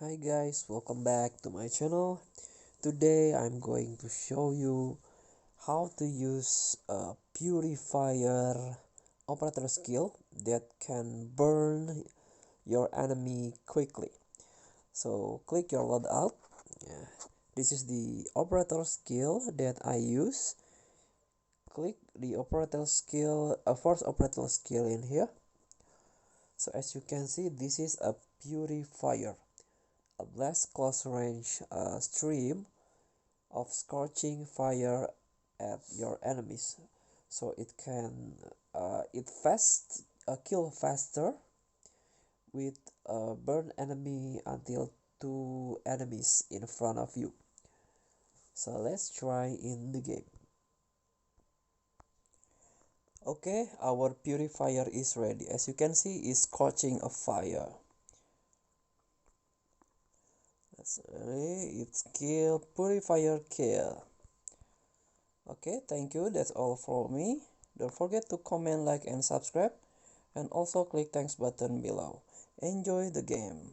Hi guys, welcome back to my channel. Today I'm going to show you how to use a Purifier Operator Skill that can burn your enemy quickly. So click your loadout. Yeah. This is the Operator Skill that I use. Click the Operator Skill, first Operator Skill in here. So as you can see, this is a Purifier. A blast close range stream of scorching fire at your enemies, so it can kill faster with burn enemy until two enemies in front of you. So let's try in the game. Okay, our purifier is ready. As you can see, it's scorching a fire. That's ready. It's kill, purifier kill. Okay, thank you. That's all from me. Don't forget to comment, like, and subscribe. And also click thanks button below. Enjoy the game.